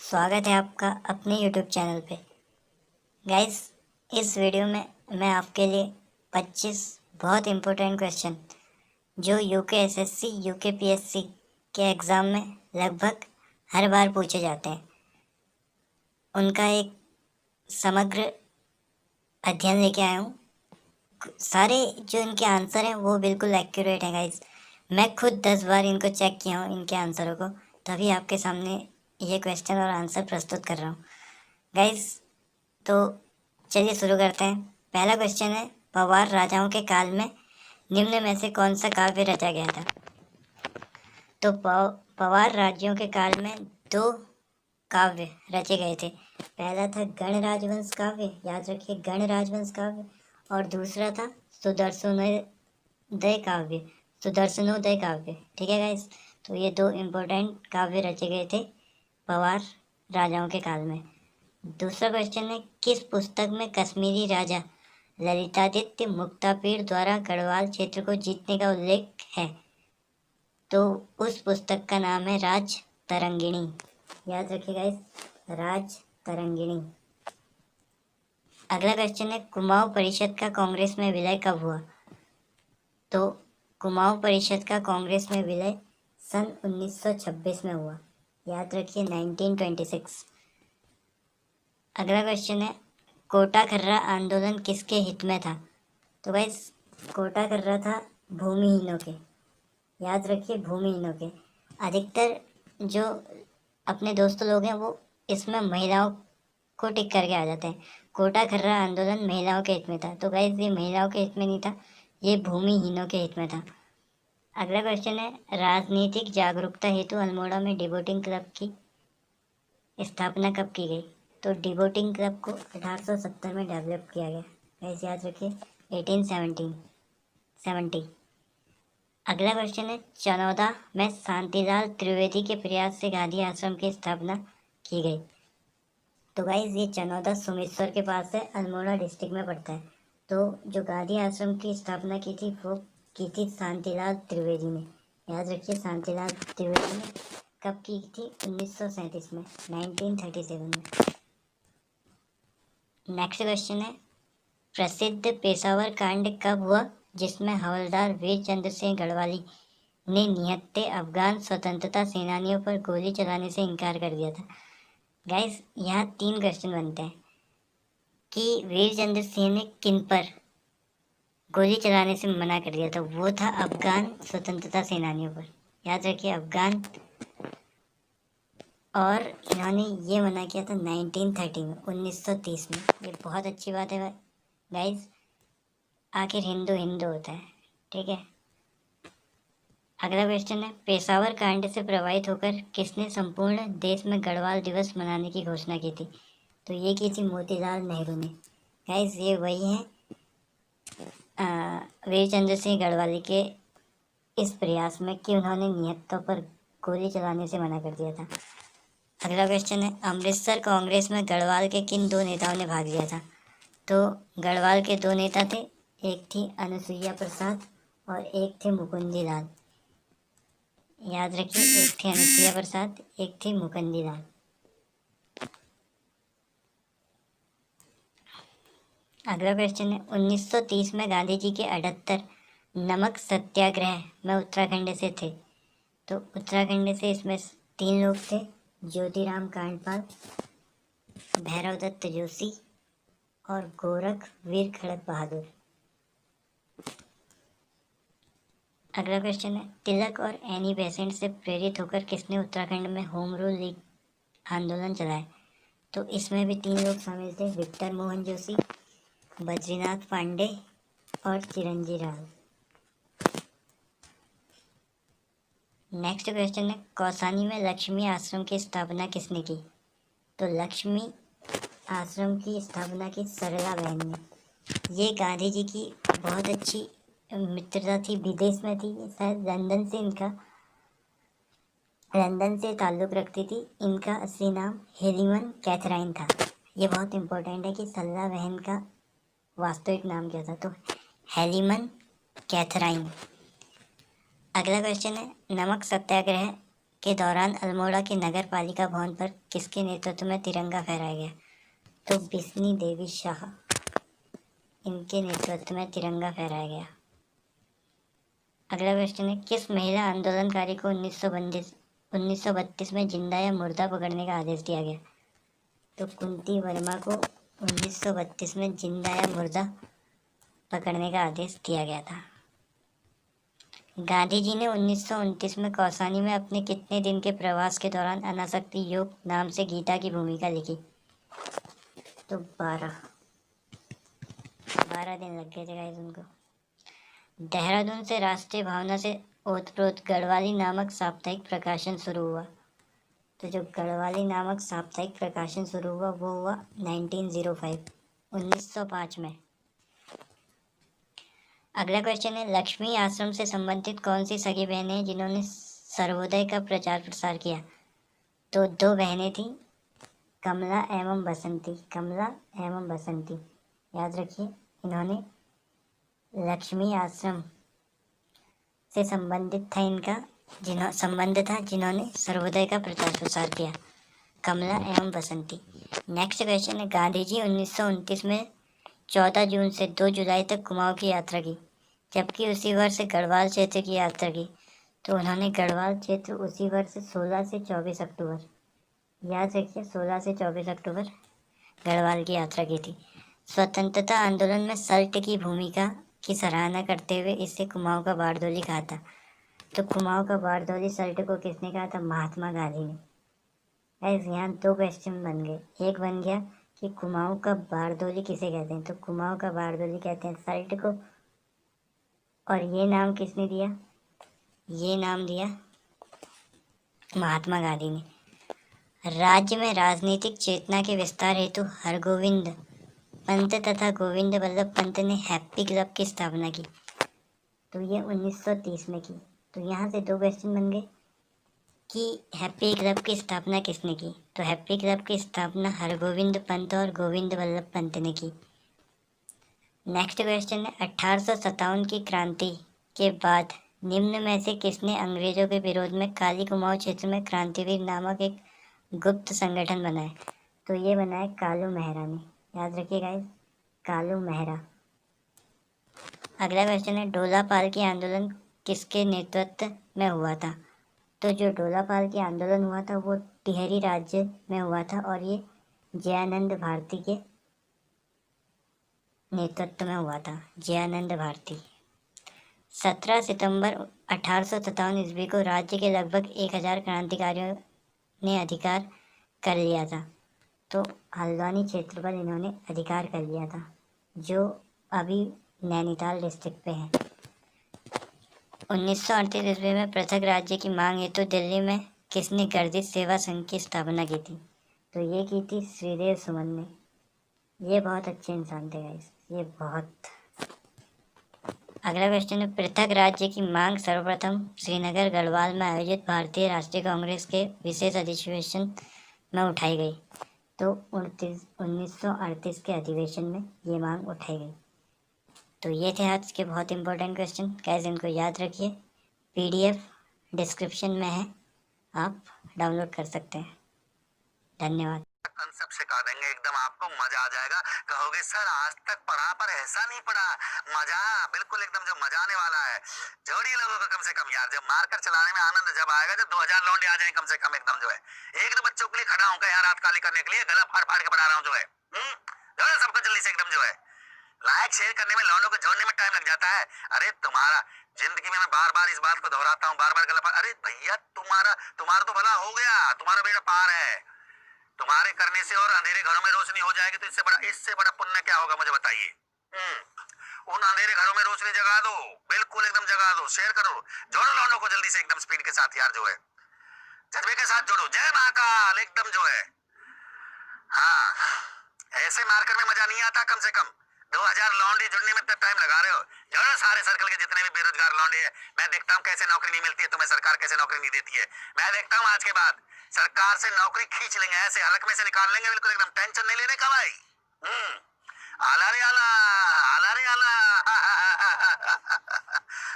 स्वागत है आपका अपने YouTube चैनल पे। गाइस, इस वीडियो में मैं आपके लिए 25 बहुत इम्पोर्टेंट क्वेश्चन जो यूकेएसएससी यूकेपीएससी के एग्ज़ाम में लगभग हर बार पूछे जाते हैं, उनका एक समग्र अध्ययन लेके आया हूँ। सारे जो इनके आंसर हैं वो बिल्कुल एक्यूरेट हैं गाइस। मैं खुद 10 बार इनको चेक किया हूँ, इनके आंसरों को, तभी आपके सामने ये क्वेश्चन और आंसर प्रस्तुत कर रहा हूँ गाइस। तो चलिए शुरू करते हैं। पहला क्वेश्चन है, पवार राजाओं के काल में निम्न में से कौन सा काव्य रचा गया था? तो पवार राज्यों के काल में 2 काव्य रचे गए थे। पहला था गण राजवंश काव्य, याद रखिए गण राजवंश काव्य, और दूसरा था सुदर्शनोदय काव्य, सुदर्शनोदय काव्य। ठीक है गाइस, तो ये 2 इम्पोर्टेंट काव्य रचे गए थे पवार राजाओं के काल में। दूसरा क्वेश्चन है, किस पुस्तक में कश्मीरी राजा ललितादित्य मुक्तापीड़ द्वारा गढ़वाल क्षेत्र को जीतने का उल्लेख है? तो उस पुस्तक का नाम है राज तरंगिणी। याद रखिएगा इस राज तरंगिणी। अगला क्वेश्चन है, कुमाऊं परिषद का कांग्रेस में विलय कब हुआ? तो कुमाऊं परिषद का कांग्रेस में विलय सन 1926 में हुआ। याद रखिए 1926। अगला क्वेश्चन है, कोटा खर्रा आंदोलन किसके हित में था? तो गाइस, कोटा खर्रा था भूमिहीनों के। याद रखिए भूमिहीनों के। अधिकतर जो अपने दोस्त लोग हैं वो इसमें महिलाओं को टिक करके आ जाते हैं। कोटा खर्रा आंदोलन महिलाओं के हित में था, तो गाइस ये महिलाओं के हित में नहीं था, ये भूमिहीनों के हित में था। अगला क्वेश्चन है, राजनीतिक जागरूकता हेतु अल्मोड़ा में डिवोटिंग क्लब की स्थापना कब की गई? तो डिवोटिंग क्लब को 1870 में डेवलप किया गया। वैसे याद रखिए 1870। अगला क्वेश्चन है, चनौदा में शांतिलाल त्रिवेदी के प्रयास से गांधी आश्रम की स्थापना की गई। तो गाइज ये चनौदा सोमेश्वर के पास है, अल्मोड़ा डिस्ट्रिक्ट में पड़ता है। तो जो गांधी आश्रम की स्थापना की थी वो की थी शांतिलाल त्रिवेदी ने। याद रखिए शांतिलाल त्रिवेदी ने कब की थी? 1937 में, 1937 में। नेक्स्ट क्वेश्चन है, प्रसिद्ध पेशावर कांड कब हुआ जिसमें हवलदार वीरचंद्र सिंह गढ़वाली ने निहत्थे अफगान स्वतंत्रता सेनानियों पर गोली चलाने से इनकार कर दिया था? गाइस, यहाँ 3 क्वेश्चन बनते हैं कि वीरचंद्र सिंह ने किन पर गोली चलाने से मना कर दिया था? वो था अफगान स्वतंत्रता सेनानियों पर। याद रखिए अफगान, और इन्होंने ये मना किया था 1930 में, 1930 में। ये बहुत अच्छी बात है गाइस, आखिर हिंदू हिंदू होता है। ठीक है। अगला क्वेश्चन है, पेशावर कांड से प्रभावित होकर किसने संपूर्ण देश में गढ़वाल दिवस मनाने की घोषणा की थी? तो ये की थी मोतीलाल नेहरू ने। गाइस ये वही हैं वीरचंद्र सिंह गढ़वाली के इस प्रयास में कि उन्होंने निहत्थों पर गोली चलाने से मना कर दिया था। अगला क्वेश्चन है, अमृतसर कांग्रेस में गढ़वाल के किन 2 नेताओं ने भाग लिया था? तो गढ़वाल के 2 नेता थे, एक थी अनुसुईया प्रसाद और एक थे मुकुंदी लाल। याद रखिए एक थी अनुसुईया प्रसाद, एक थी मुकुंदी लाल। अगला क्वेश्चन है, 1930 में गांधी जी के 78 नमक सत्याग्रह में उत्तराखंड से थे। तो उत्तराखंड से इसमें 3 लोग थे, ज्योतिराम कांडपाल, भैरव दत्त जोशी और गोरख वीर खड़क बहादुर। अगला क्वेश्चन है, तिलक और एनी बेसेंट से प्रेरित होकर किसने उत्तराखंड में होम रूल लीग आंदोलन चलाया? तो इसमें भी 3 लोग शामिल थे, विक्टर मोहन जोशी, बद्रीनाथ पांडे और चिरंजी लाल। नेक्स्ट क्वेश्चन है, कौसानी में लक्ष्मी आश्रम की स्थापना किसने की? तो लक्ष्मी आश्रम की स्थापना की सरला बहन ने। ये गांधी जी की बहुत अच्छी मित्रता थी, विदेश में थी, शायद लंदन से ताल्लुक़ रखती थी। इनका असली नाम हेलिमन कैथराइन था। ये बहुत इम्पोर्टेंट है कि सरला बहन का वास्तविक नाम क्या था? तो हेलिमन कैथराइन। अगला क्वेश्चन है, नमक सत्याग्रह के दौरान अल्मोड़ा के नगर पालिका भवन पर किसके नेतृत्व में तिरंगा फहराया गया? तो बिस्नी देवी शाह, इनके नेतृत्व में तिरंगा फहराया गया। अगला क्वेश्चन है, किस महिला आंदोलनकारी को 1932 में जिंदा या मुर्दा पकड़ने का आदेश दिया गया? तो कुंती वर्मा को 1932 में जिंदा या मुर्दा पकड़ने का आदेश दिया गया था। गांधी जी ने 1929 में कौसानी में अपने कितने दिन के प्रवास के दौरान अनासक्ति योग नाम से गीता की भूमिका लिखी? तो 12 दिन लग गए थे गाइस उनको। देहरादून से राष्ट्रीय भावना से ओतप्रोत गढ़वाली नामक साप्ताहिक प्रकाशन शुरू हुआ। तो जो गढ़वाली नामक साप्ताहिक प्रकाशन शुरू हुआ वो हुआ 1905 में। अगला क्वेश्चन है, लक्ष्मी आश्रम से संबंधित कौन सी सगी बहनें हैं जिन्होंने सर्वोदय का प्रचार प्रसार किया? तो 2 बहनें थीं, कमला एवं बसंती। याद रखिए, इन्होंने लक्ष्मी आश्रम से संबंधित था, संबंध था जिन्होंने सर्वोदय का प्रचार प्रसार किया, कमला एवं बसंती। नेक्स्ट क्वेश्चन है, गांधी जी 1929 में 14 जून से 2 जुलाई तक कुमाऊं की यात्रा की, जबकि उसी वर्ष गढ़वाल क्षेत्र की यात्रा की। तो उन्होंने गढ़वाल क्षेत्र उसी वर्ष 16 से 24 अक्टूबर, याद रखिए 16 से 24 अक्टूबर गढ़वाल की यात्रा की थी। स्वतंत्रता आंदोलन में सल्ट की भूमिका की सराहना करते हुए इसे कुमाऊं का बारदोली कहा था। तो कुमाऊं का बारदोली सल्ट को किसने कहा था? महात्मा गांधी ने। ऐसे यहाँ 2 क्वेश्चन बन गए। एक बन गया कि कुमाऊं का बारदोली किसे कहते हैं? तो कुमाऊं का बारदोली कहते हैं सल्ट को। और ये नाम किसने दिया? ये नाम दिया महात्मा गांधी ने। राज्य में राजनीतिक चेतना के विस्तार हेतु हरगोविंद पंत तथा गोविंद वल्लभ पंत ने हैप्पी क्लब की स्थापना की। तो ये 1930 में की। तो यहाँ से 2 क्वेश्चन बन गए कि हैप्पी क्लब की स्थापना किसने की? तो हैप्पी क्लब की स्थापना हरगोविंद पंत और गोविंद वल्लभ पंत ने की। नेक्स्ट क्वेश्चन है, 1857 की क्रांति के बाद निम्न में से किसने अंग्रेजों के विरोध में काली कुमाऊं क्षेत्र में क्रांतिवीर नामक एक गुप्त संगठन बनाया? तो ये बनाया कालू मेहरा ने। याद रखिए गाइस, कालू मेहरा। अगला क्वेश्चन है, ढोलापाल की आंदोलन किसके नेतृत्व में हुआ था? तो जो ढोलापाल की आंदोलन हुआ था वो टिहरी राज्य में हुआ था और ये जयानंद भारती के नेतृत्व में हुआ था। जयानंद भारती। 17 सितंबर 1857 ईस्वी को राज्य के लगभग 1000 क्रांतिकारियों ने अधिकार कर लिया था। तो हल्द्वानी क्षेत्र पर इन्होंने अधिकार कर लिया था, जो अभी नैनीताल डिस्ट्रिक्ट पे है। 1938 ईस्वी में पृथक राज्य की मांग हेतु तो दिल्ली में किसने गर्दिश सेवा संघ की स्थापना की थी? तो ये की थी श्रीदेव सुमन ने। ये बहुत अच्छे इंसान थे गाइस, ये बहुत। अगला क्वेश्चन है, पृथक राज्य की मांग सर्वप्रथम श्रीनगर गढ़वाल में आयोजित भारतीय राष्ट्रीय कांग्रेस के विशेष अधिवेशन में उठाई गई। तो 1938 के अधिवेशन में ये मांग उठाई गई। तो ये थे आज के बहुत इंपॉर्टेंट क्वेश्चन। गाइस इनको याद रखिए, PDF डिस्क्रिप्शन में है, आप डाउनलोड कर सकते हैं। धन्यवाद। कंसेप्ट सिखा देंगे, एकदम आपको मजा आ जाएगा। कहोगे सर आज तक पढ़ा पर ऐसा नहीं पढ़ा। मजा बिल्कुल एकदम जो मजा आने वाला है। जोड़िए लोगों को कम से कम यार, जब मारकर चलाने में आनंद जब आएगा, जब 2000 लौंडे आ जाए कम से कम, एकदम जो है एक 2 बच्चों के लिए खड़ा होकर यहाँ रात काली करने के लिए गला फाड़ फाड़ के पढ़ा रहा हूँ जो है। जो है सबको जल्दी से एकदम जो है लाइक शेयर करने में, लौंडों को जोड़ने में टाइम लग जाता है। अरे तुम्हारा जिंदगी में मैं बार बार इस बात को दोहराता हूँ, बार बार गला फाड़। अरे भैया तुम्हारा तो भला हो गया, तुम्हारा बेड़ा पार है। तुम्हारे करने से और अंधेरे घरों में रोशनी हो जाएगी, तो इससे बड़ा पुण्य क्या होगा मुझे बताइए। उन अंधेरे घरों में रोशनी जगा दो, बिल्कुल एकदम जगा दो, शेयर करो, जोड़ो लौंडों को जल्दी से एकदम स्पीड के साथ यार, जो है जज्बे के साथ जोड़ो। जय महाकाल एकदम जो है। हाँ, ऐसे मारकर में मजा नहीं आता। कम से कम 2000 लौंडे जुड़ने में इतना टाइम लगा रहे हो। जोड़ो सारे सर्कल के जितने भी बेरोजगार लौंडे हैं। मैं देखता हूँ कैसे नौकरी नहीं मिलती है तुम्हें, सरकार कैसे नौकरी नहीं देती है। मैं देखता हूँ आज के बाद सरकार से नौकरी खींच लेंगे, ऐसे हलक में से निकाल लेंगे, बिल्कुल एकदम टेंशन नहीं लेने का भाई। आला रे आला, आला रे आला।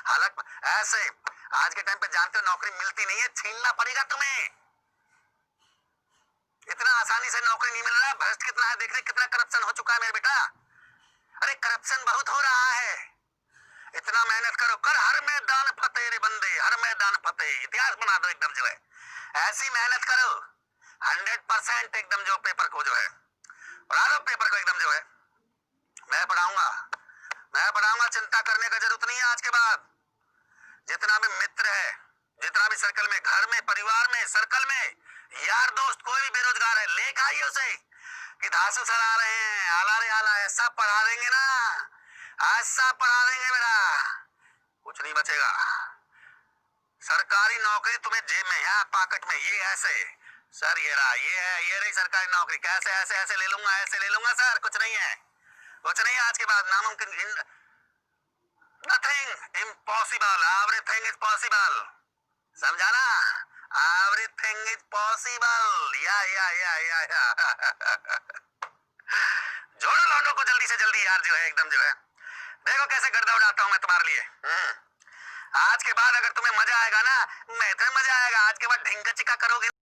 हलक ऐसे आज के टाइम पे जानते हो नौकरी मिलती नहीं है, छीनना पड़ेगा तुम्हें। इतना आसानी से नौकरी नहीं मिल रहा है। भ्रष्ट कितना है देख रहे, कितना करप्शन हो चुका है मेरे बेटा। अरे करप्शन बहुत हो रहा है। इतना मेहनत करो, कर हर मैदान फतेह रे बंदे, हर मैदान फतेह, इतिहास बना दो एकदम जो है। ऐसी मेहनत करो 100% एकदम जो पेपर को जो है पढ़ा दो, पेपर को एकदम जो है। मैं पढ़ाऊंगा, चिंता करने का जरूरत नहीं है। आज के बाद जितना भी मित्र है, जितना भी सर्कल में, घर में, परिवार में, सर्कल में, यार दोस्त कोई भी बेरोजगार है, लेकर आइए उसे कि धासु सर आ रहे हैं, आला रे आला, ऐसा पढ़ा देंगे ना, ऐसा पढ़ा देंगे बेटा, कुछ नहीं बचेगा। सरकारी नौकरी तुम्हें जेब में, यहाँ पॉकेट में, ये ऐसे सर ये रहा, ये है, ये रही सरकारी नौकरी, कैसे ऐसे ऐसे ले लूंगा, ऐसे ले लूंगा सर, कुछ नहीं है, कुछ नहीं है। आज के बाद नामुमकिन, nothing impossible, everything is possible, समझा ना, एवरीथिंग इज पॉसिबल। या जोड़ो लौंडों को जल्दी से जल्दी यार जो है एकदम जो है। देखो कैसे गर्दा उड़ाता हूं मैं तुम्हारे लिए। आज के बाद अगर तुम्हें मजा आएगा ना, मैं इतना मजा आएगा, आज के बाद ढिंगा चिका करोगे।